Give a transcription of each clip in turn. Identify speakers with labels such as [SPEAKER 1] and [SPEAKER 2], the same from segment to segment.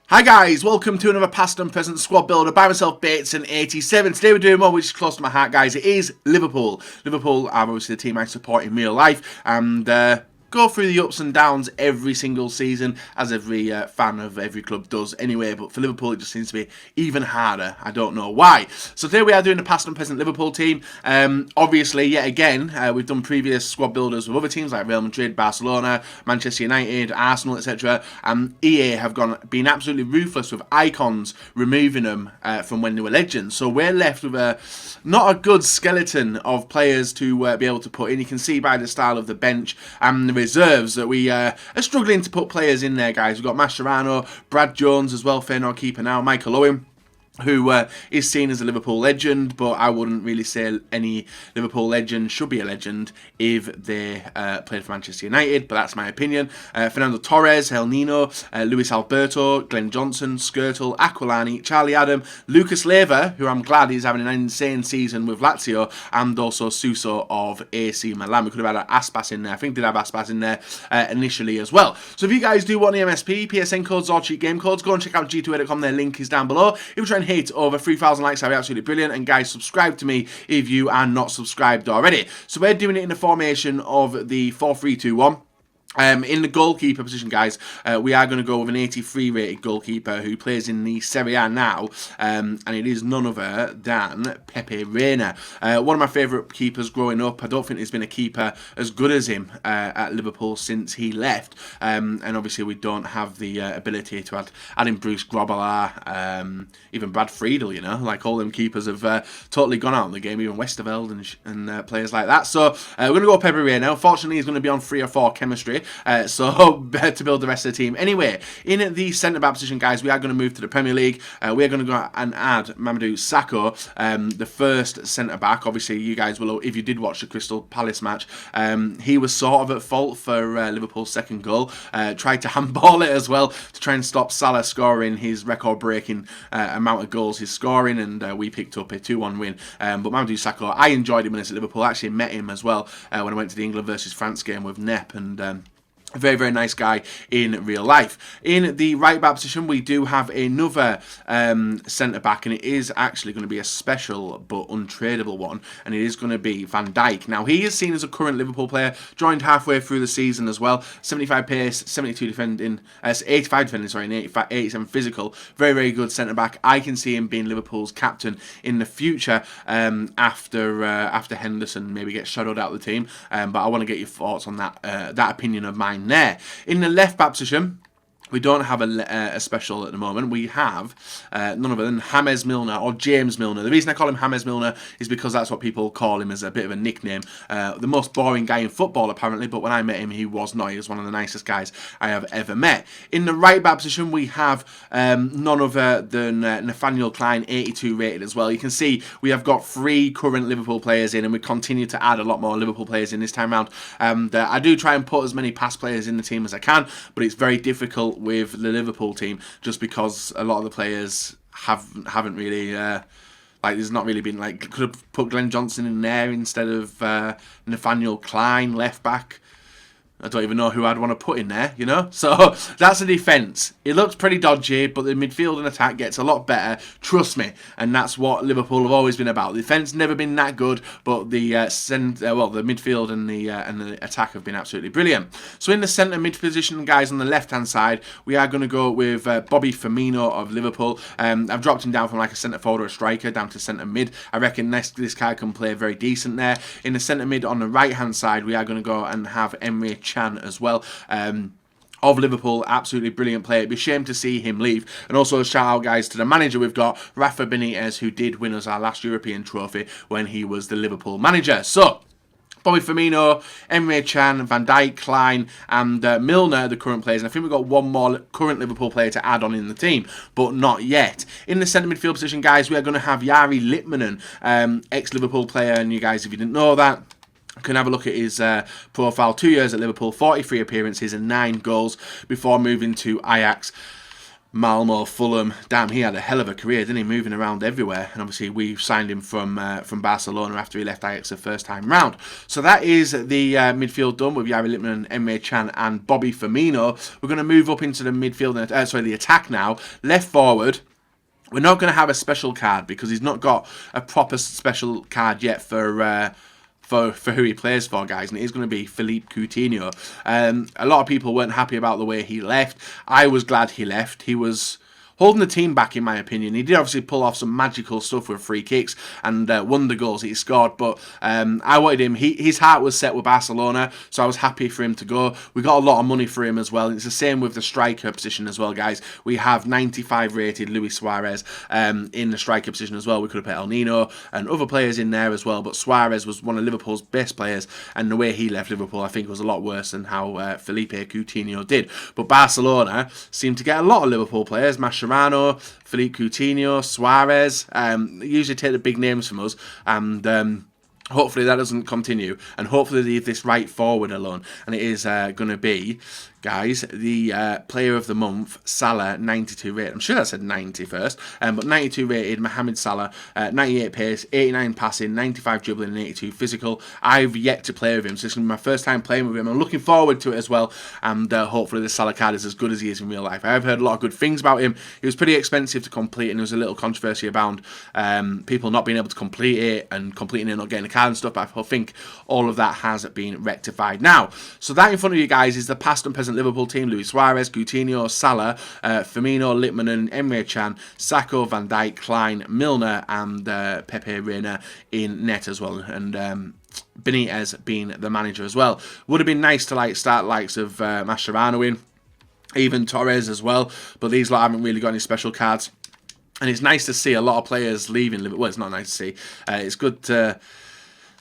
[SPEAKER 1] Hi guys, welcome to another past and present squad builder by myself, Bateson87. Today we're doing one which is close to my heart, guys. It is Liverpool. Liverpool are obviously the team I support in real life, and go through the ups and downs every single season, as every fan of every club does anyway. But for Liverpool, it just seems to be even harder. I don't know why. So today we are doing the past and present Liverpool team. Obviously, yet again, we've done previous squad builders with other teams like Real Madrid, Barcelona, Manchester United, Arsenal, etc. EA have been absolutely ruthless with icons, removing them from when they were legends. So we're left with not a good skeleton of players to be able to put in. You can see by the style of the bench and the reserves that we are struggling to put players in there, guys. We've got Mascherano, Brad Jones as well, Fernando keeper now, Michael Owen, who is seen as a Liverpool legend, but I wouldn't really say any Liverpool legend should be a legend if they played for Manchester United, but that's my opinion. Fernando Torres, El Nino, Luis Alberto, Glenn Johnson, Skirtle, Aquilani, Charlie Adam, Lucas Leiva, who I'm glad is having an insane season with Lazio, and also Suso of AC Milan. We could have had Aspas in there. I think did have Aspas in there initially as well. So if you guys do want the MSP, PSN codes or cheat game codes, go and check out g2a.com. Their link is down below. If you're trying to hit over 3,000 likes, that'd be absolutely brilliant. And guys, subscribe to me if you are not subscribed already. So we're doing it in the formation of the 4-3-2-1. In the goalkeeper position, guys, we are going to go with an 83 rated goalkeeper who plays in the Serie A now, and it is none other than Pepe Reina. One of my favourite keepers growing up. I don't think there's been a keeper as good as him at Liverpool since he left, and obviously we don't have the ability to add in Bruce Grobbelaar, even Brad Friedel, you know, like all them keepers have totally gone out of the game, even Westerveld and players like that. So we're going to go with Pepe Reina. Unfortunately, he's going to be on 3 or 4 chemistry. So to build the rest of the team. Anyway, in the centre-back position, guys, we are going to move to the Premier League. We are going to go and add Mamadou Sakho, the first centre-back. Obviously, you guys will, if you did watch the Crystal Palace match, he was sort of at fault for Liverpool's second goal. Tried to handball it as well to try and stop Salah scoring his record-breaking amount of goals he's scoring, and we picked up a 2-1 win. But Mamadou Sakho, I enjoyed him when he was at Liverpool. I actually met him as well when I went to the England versus France game with Nep, and a very, very nice guy in real life. In the right-back position, we do have another centre-back, and it is actually going to be a special but untradeable one, and it is going to be Van Dyke. Now, he is seen as a current Liverpool player, joined halfway through the season as well. 75 pace, 72 defending, 85 defending, sorry, and 87 physical. Very, very good centre-back. I can see him being Liverpool's captain in the future after Henderson maybe gets shadowed out of the team. But I want to get your thoughts on that opinion of mine there. In the left back position, we don't have a special at the moment. We have none other than James Milner, or James Milner. The reason I call him James Milner is because that's what people call him as a bit of a nickname. The most boring guy in football, apparently, but when I met him, he was not. He was one of the nicest guys I have ever met. In the right back position, we have none other than Nathaniel Klein, 82 rated as well. You can see we have got 3 current Liverpool players in, and we continue to add a lot more Liverpool players in this time round. I do try and put as many past players in the team as I can, but it's very difficult with the Liverpool team just because a lot of the players haven't really there's not really been, like, could have put Glenn Johnson in there instead of Nathaniel Klein, left back. I don't even know who I'd want to put in there, you know? So that's the defence. It looks pretty dodgy, but the midfield and attack gets a lot better. Trust me. And that's what Liverpool have always been about. The defence never been that good, but the midfield and the attack have been absolutely brilliant. So in the centre mid position, guys, on the left-hand side, we are going to go with Bobby Firmino of Liverpool. I've dropped him down from like a centre forward or a striker down to centre mid. I reckon this guy can play very decent there. In the centre mid on the right-hand side, we are going to go and have Emre Can as well. Of Liverpool, absolutely brilliant player. It'd be a shame to see him leave. And also a shout out, guys, to the manager we've got, Rafa Benitez, who did win us our last European trophy when he was the Liverpool manager. So Bobby Firmino, Emre Can, Van Dijk, Klein, and Milner, the current players. And I think we've got one more current Liverpool player to add on in the team, but not yet. In the centre midfield position, guys, we are going to have Jari Litmanen, ex-Liverpool player. And you guys, if you didn't know that, can have a look at his profile. 2 years at Liverpool, 43 appearances and 9 goals before moving to Ajax. Malmo, Fulham. Damn, he had a hell of a career, didn't he? Moving around everywhere. And obviously, we signed him from Barcelona after he left Ajax the first time round. So that is the midfield done with Yari Lippman, Emre Can, and Bobby Firmino. We're going to move up into the midfield, the attack now. Left forward. We're not going to have a special card because he's not got a proper special card yet for who he plays for, guys, and it is going to be Philippe Coutinho. A lot of people weren't happy about the way he left. I was glad he left. He was holding the team back, in my opinion. He did obviously pull off some magical stuff with free kicks and wonder goals that he scored, but I wanted him. His heart was set with Barcelona, so I was happy for him to go. We got a lot of money for him as well, and it's the same with the striker position as well, guys. We have 95 rated Luis Suarez in the striker position as well. We could have put El Nino and other players in there as well, but Suarez was one of Liverpool's best players, and the way he left Liverpool, I think, was a lot worse than how Felipe Coutinho did. But Barcelona seemed to get a lot of Liverpool players. Mascherano, Philippe Coutinho, Suarez, usually take the big names from us, and hopefully that doesn't continue, and hopefully leave this right forward alone. And it is going to be, guys, the player of the month, Salah, 92 rated. I'm sure that said 90 first, but 92 rated, Mohamed Salah, 98 pace, 89 passing, 95 dribbling, and 82 physical. I've yet to play with him, so this is my first time playing with him. I'm looking forward to it as well, and hopefully the Salah card is as good as he is in real life. I've heard a lot of good things about him. He was pretty expensive to complete, and there was a little controversy about people not being able to complete it and completing it and not getting a card and stuff, but I think all of that has been rectified now. So that in front of you guys is the past and present Liverpool team: Luis Suarez, Coutinho, Salah, Firmino, Lippmann, Emre Can, Sacco, Van Dyke, Klein, Milner, and Pepe Reina in net as well, and Benitez being the manager as well. Would have been nice to start likes of Mascherano in, even Torres as well, but these lot haven't really got any special cards, and it's nice to see a lot of players leaving Liverpool. Well, it's not nice to see. It's good to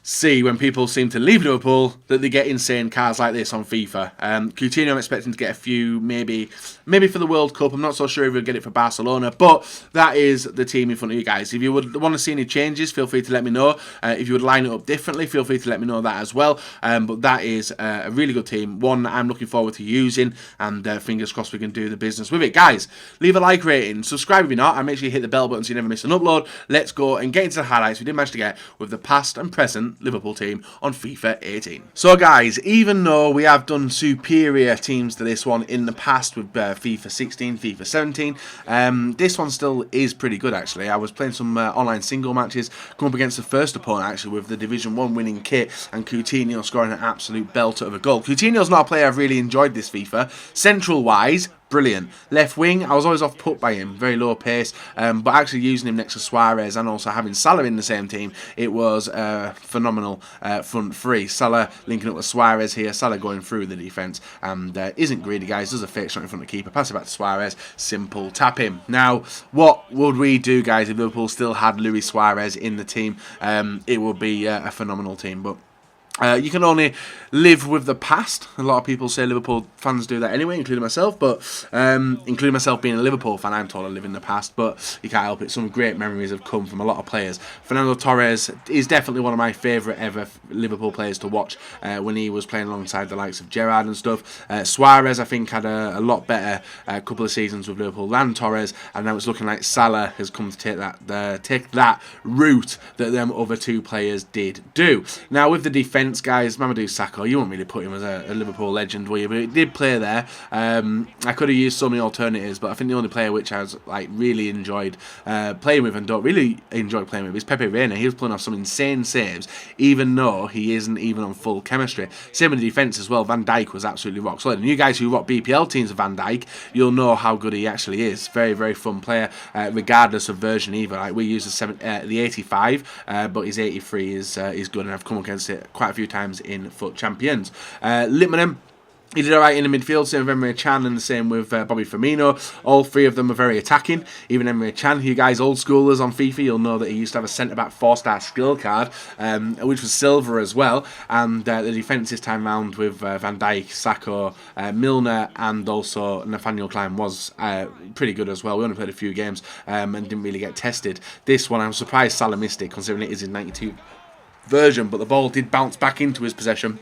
[SPEAKER 1] see when people seem to leave Liverpool that they get insane cards like this on FIFA. Coutinho, I'm expecting to get a few, maybe for the World Cup. I'm not so sure if we'll get it for Barcelona, but that is the team in front of you guys. If you would want to see any changes, feel free to let me know. If you would line it up differently, feel free to let me know that as well. But that is a really good team, one I'm looking forward to using, and fingers crossed we can do the business with it. Guys, leave a like rating, subscribe if you're not, and make sure you hit the bell button so you never miss an upload. Let's go and get into the highlights we did manage to get with the past and present Liverpool team on FIFA 18. So guys, even though we have done superior teams to this one in the past with FIFA 16, FIFA 17, this one still is pretty good actually. I was playing some online single matches, come up against the first opponent actually with the Division 1 winning kit, and Coutinho scoring an absolute belter of a goal. Coutinho's not a player I've really enjoyed this FIFA. Central wise, brilliant. Left wing, I was always off put by him, very low pace, but actually using him next to Suarez and also having Salah in the same team, it was phenomenal front three. Salah linking up with Suarez here, Salah going through the defence, and isn't greedy, guys, does a fake shot in front of the keeper, pass it back to Suarez, simple tap him. Now, what would we do, guys, if Liverpool still had Luis Suarez in the team? It would be a phenomenal team, but you can only live with the past. A lot of people say Liverpool fans do that anyway, including myself. But including myself being a Liverpool fan, I'm told I live in the past. But you can't help it. Some great memories have come from a lot of players. Fernando Torres is definitely one of my favourite ever Liverpool players to watch when he was playing alongside the likes of Gerrard and stuff. Suarez, I think, had a lot better couple of seasons with Liverpool than Torres. And now it's looking like Salah has come to take that route that them other two players did do. Now with the defence, guys, Mamadou Sakho, you won't really put him as a Liverpool legend, will you? But he did play there. I could have used so many alternatives, but I think the only player which I was really enjoyed playing with and don't really enjoy playing with is Pepe Reina. He was pulling off some insane saves, even though he isn't even on full chemistry. Same with the defence as well. Van Dyke was absolutely rock solid. And you guys who rock BPL teams of Van Dyke, you'll know how good he actually is. Very, very fun player, regardless of version either. We use the 85, but his 83 is good, and I've come against it quite a few times in FUT Champions. Lippmann, he did alright in the midfield, same with Emre Can, and the same with Bobby Firmino. All three of them are very attacking. Even Emre Can, you guys old schoolers on FIFA, you'll know that he used to have a centre-back 4-star skill card, which was silver as well. And the defence this time round with Van Dijk, Sacco, Milner, and also Nathaniel Klein was pretty good as well. We only played a few games and didn't really get tested. This one, I'm surprised Salah missed it, considering it is in 92 version, but the ball did bounce back into his possession.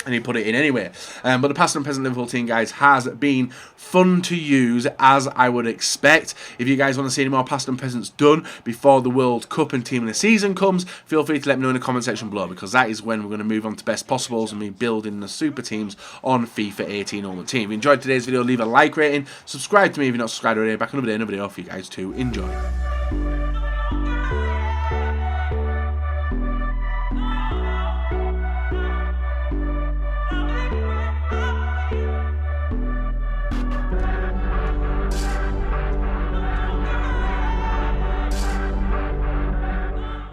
[SPEAKER 1] and he put it in anyway. But the past and present Liverpool team, guys, has been fun to use, as I would expect. If you guys want to see any more past and presents done before the World Cup and team of the season comes, feel free to let me know in the comment section below, because that is when we're going to move on to best possibles and me building the super teams on FIFA 18 Ultimate Team. If you enjoyed today's video, leave a like rating, subscribe to me if you're not subscribed already. Back another day, another video for you guys to enjoy.